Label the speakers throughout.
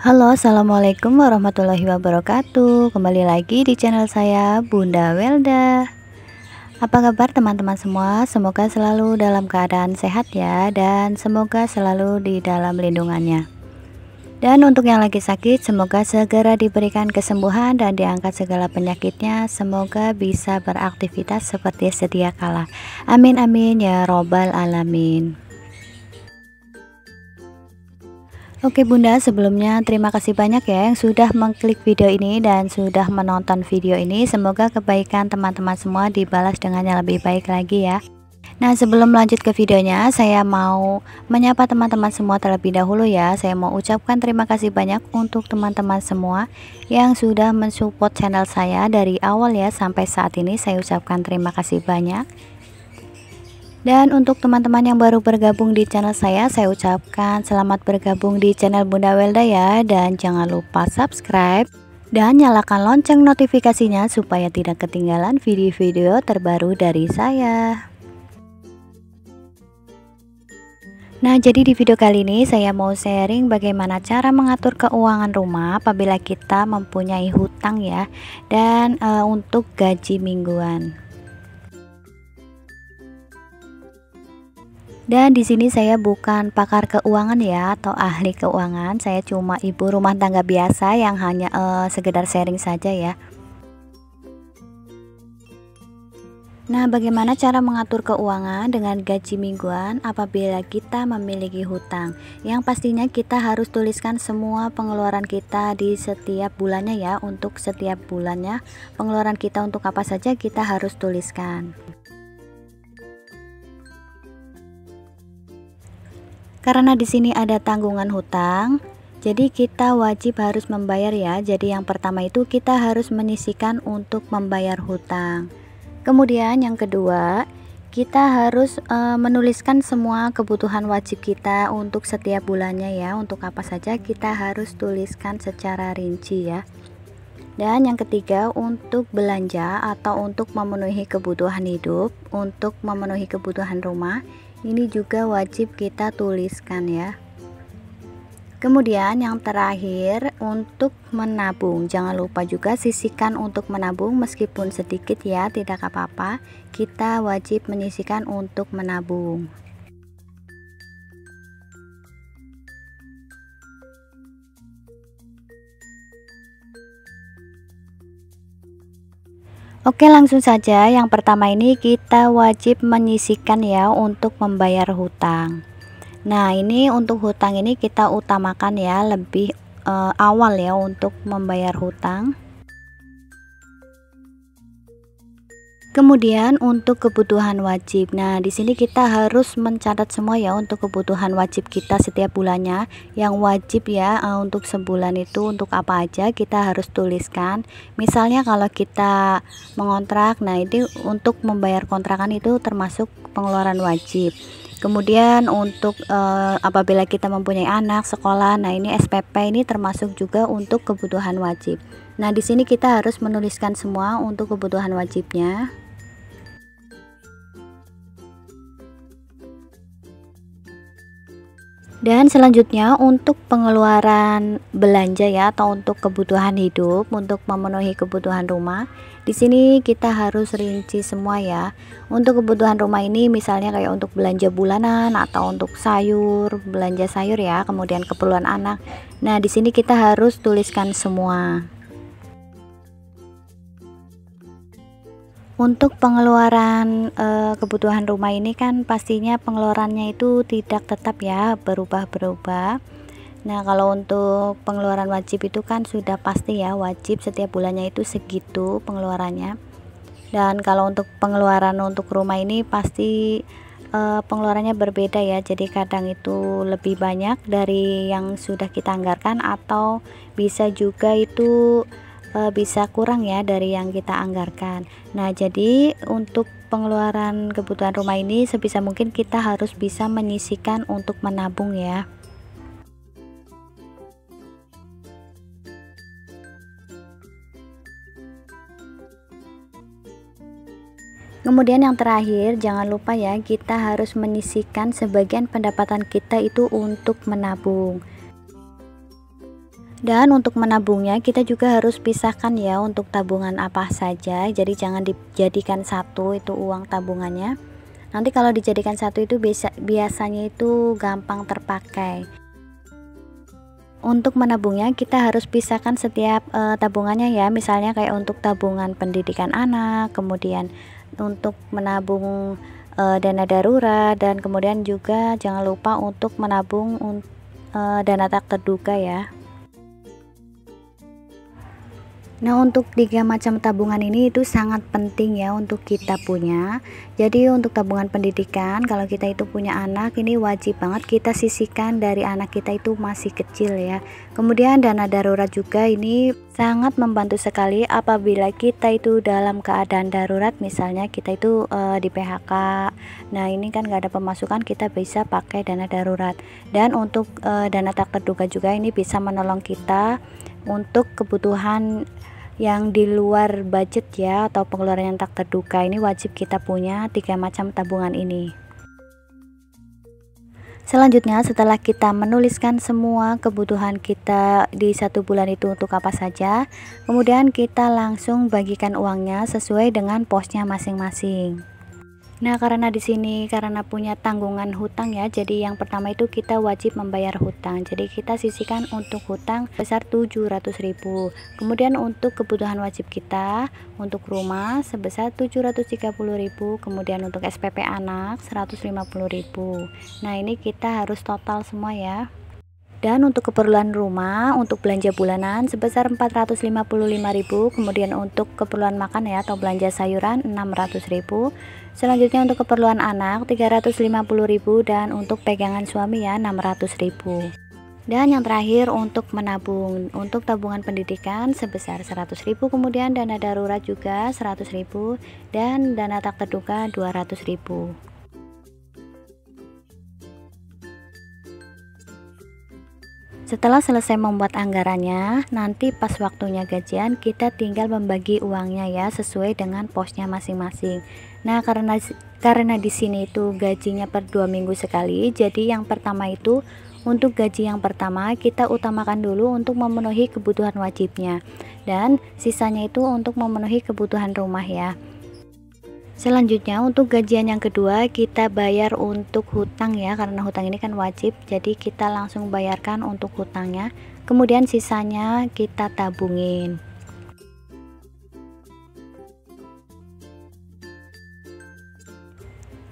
Speaker 1: Halo, assalamualaikum warahmatullahi wabarakatuh. Kembali lagi di channel saya, Bunda Welda. Apa kabar teman-teman semua? Semoga selalu dalam keadaan sehat ya, dan semoga selalu di dalam lindungannya. Dan untuk yang lagi sakit, semoga segera diberikan kesembuhan dan diangkat segala penyakitnya. Semoga bisa beraktivitas seperti sedia kala. Amin amin ya robbal alamin. Oke Bunda, sebelumnya terima kasih banyak ya yang sudah mengklik video ini dan sudah menonton video ini. Semoga kebaikan teman-teman semua dibalas dengan yang lebih baik lagi ya. Nah, sebelum lanjut ke videonya, saya mau menyapa teman-teman semua terlebih dahulu ya. Saya mau ucapkan terima kasih banyak untuk teman-teman semua yang sudah mensupport channel saya dari awal ya sampai saat ini. Saya ucapkan terima kasih banyak. Dan untuk teman-teman yang baru bergabung di channel saya ucapkan selamat bergabung di channel Bunda Welda ya. Dan jangan lupa subscribe dan nyalakan lonceng notifikasinya supaya tidak ketinggalan video-video terbaru dari saya. Nah, jadi di video kali ini saya mau sharing bagaimana cara mengatur keuangan rumah apabila kita mempunyai hutang ya. Dan untuk gaji mingguan. Dan di sini saya bukan pakar keuangan ya atau ahli keuangan, saya cuma ibu rumah tangga biasa yang hanya sekedar sharing saja ya. Nah, bagaimana cara mengatur keuangan dengan gaji mingguan apabila kita memiliki hutang? Yang pastinya kita harus tuliskan semua pengeluaran kita di setiap bulannya ya. Untuk setiap bulannya pengeluaran kita untuk apa saja kita harus tuliskan. Karena di sini ada tanggungan hutang, jadi kita wajib harus membayar ya. Jadi yang pertama itu kita harus menyisihkan untuk membayar hutang. Kemudian yang kedua, kita harus menuliskan semua kebutuhan wajib kita untuk setiap bulannya ya. Untuk apa saja kita harus tuliskan secara rinci ya. Dan yang ketiga, untuk belanja atau untuk memenuhi kebutuhan hidup, untuk memenuhi kebutuhan rumah, ini juga wajib kita tuliskan ya. Kemudian yang terakhir, untuk menabung, jangan lupa juga sisihkan untuk menabung meskipun sedikit ya, tidak apa-apa, kita wajib menyisihkan untuk menabung. Oke, langsung saja. Yang pertama ini kita wajib menyisihkan ya untuk membayar hutang. Nah, ini untuk hutang ini kita utamakan ya lebih awal ya untuk membayar hutang. Kemudian untuk kebutuhan wajib. Nah, di sini kita harus mencatat semua ya untuk kebutuhan wajib kita setiap bulannya. Yang wajib ya untuk sebulan itu untuk apa aja kita harus tuliskan. Misalnya kalau kita mengontrak, nah itu untuk membayar kontrakan itu termasuk pengeluaran wajib. Kemudian untuk apabila kita mempunyai anak sekolah, nah ini SPP ini termasuk juga untuk kebutuhan wajib. Nah, di sini kita harus menuliskan semua untuk kebutuhan wajibnya. Dan selanjutnya untuk pengeluaran belanja ya atau untuk kebutuhan hidup, untuk memenuhi kebutuhan rumah. Di sini kita harus rinci semua ya. Untuk kebutuhan rumah ini misalnya kayak untuk belanja bulanan atau untuk sayur, belanja sayur ya, kemudian keperluan anak. Nah, di sini kita harus tuliskan semua. Untuk pengeluaran kebutuhan rumah ini kan pastinya pengeluarannya itu tidak tetap ya, berubah-berubah. Nah, kalau untuk pengeluaran wajib itu kan sudah pasti ya, wajib setiap bulannya itu segitu pengeluarannya. Dan kalau untuk pengeluaran untuk rumah ini pasti pengeluarannya berbeda ya. Jadi kadang itu lebih banyak dari yang sudah kita anggarkan atau bisa juga itu bisa kurang ya dari yang kita anggarkan. Nah, jadi untuk pengeluaran kebutuhan rumah ini sebisa mungkin kita harus bisa menyisihkan untuk menabung ya. Kemudian yang terakhir, jangan lupa ya, kita harus menyisihkan sebagian pendapatan kita itu untuk menabung. Dan untuk menabungnya kita juga harus pisahkan ya untuk tabungan apa saja. Jadi jangan dijadikan satu itu uang tabungannya. Nanti kalau dijadikan satu itu biasanya itu gampang terpakai. Untuk menabungnya kita harus pisahkan setiap tabungannya ya. Misalnya kayak untuk tabungan pendidikan anak, kemudian untuk menabung dana darurat, dan kemudian juga jangan lupa untuk menabung dana tak terduga ya. Nah, untuk 3 macam tabungan ini itu sangat penting ya untuk kita punya. Jadi untuk tabungan pendidikan, kalau kita itu punya anak, ini wajib banget kita sisihkan dari anak kita itu masih kecil ya. Kemudian dana darurat juga ini sangat membantu sekali apabila kita itu dalam keadaan darurat, misalnya kita itu di PHK. Nah, ini kan gak ada pemasukan, kita bisa pakai dana darurat. Dan untuk dana tak terduga juga ini bisa menolong kita untuk kebutuhan yang di luar budget ya, atau pengeluaran yang tak terduga. Ini wajib kita punya 3 macam tabungan ini. Selanjutnya, setelah kita menuliskan semua kebutuhan kita di 1 bulan itu untuk apa saja, kemudian kita langsung bagikan uangnya sesuai dengan posnya masing-masing. Nah, karena di sini karena punya tanggungan hutang ya, jadi yang pertama itu kita wajib membayar hutang. Jadi kita sisihkan untuk hutang sebesar 700.000. Kemudian untuk kebutuhan wajib kita untuk rumah sebesar 730.000, kemudian untuk SPP anak 150.000. Nah, ini kita harus total semua ya. Dan untuk keperluan rumah, untuk belanja bulanan sebesar 455.000, kemudian untuk keperluan makan ya atau belanja sayuran 600.000. Selanjutnya untuk keperluan anak 350.000, dan untuk pegangan suami ya 600.000. Dan yang terakhir untuk menabung, untuk tabungan pendidikan sebesar 100.000, kemudian dana darurat juga 100.000, dan dana tak terduga 200.000. Setelah selesai membuat anggarannya, nanti pas waktunya gajian kita tinggal membagi uangnya ya sesuai dengan posnya masing-masing. Nah, karena di sini itu gajinya per 2 minggu sekali, jadi yang pertama itu untuk gaji yang pertama kita utamakan dulu untuk memenuhi kebutuhan wajibnya, dan sisanya itu untuk memenuhi kebutuhan rumah ya. Selanjutnya untuk gajian yang kedua kita bayar untuk hutang ya, karena hutang ini kan wajib, jadi kita langsung bayarkan untuk hutangnya, kemudian sisanya kita tabungin.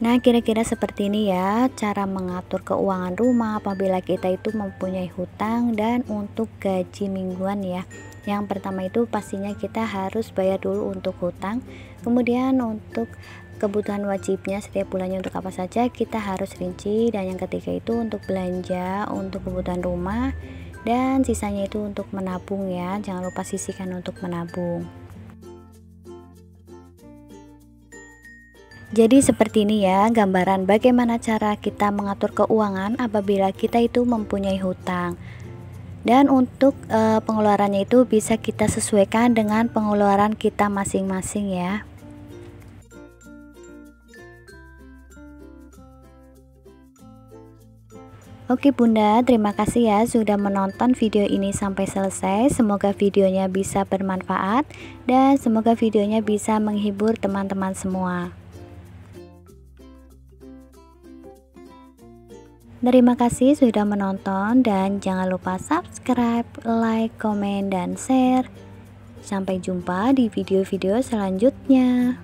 Speaker 1: Nah, kira-kira seperti ini ya cara mengatur keuangan rumah apabila kita itu mempunyai hutang. Dan untuk gaji mingguan ya, yang pertama itu pastinya kita harus bayar dulu untuk hutang, kemudian untuk kebutuhan wajibnya setiap bulannya untuk apa saja kita harus rinci, dan yang ketiga itu untuk belanja untuk kebutuhan rumah, dan sisanya itu untuk menabung ya, jangan lupa sisihkan untuk menabung. Jadi seperti ini ya gambaran bagaimana cara kita mengatur keuangan apabila kita itu mempunyai hutang. Dan untuk pengeluarannya itu bisa kita sesuaikan dengan pengeluaran kita masing-masing ya. Oke Bunda, terima kasih ya sudah menonton video ini sampai selesai. Semoga videonya bisa bermanfaat dan semoga videonya bisa menghibur teman-teman semua. Terima kasih sudah menonton dan jangan lupa subscribe, like, komen, dan share. Sampai jumpa di video-video selanjutnya.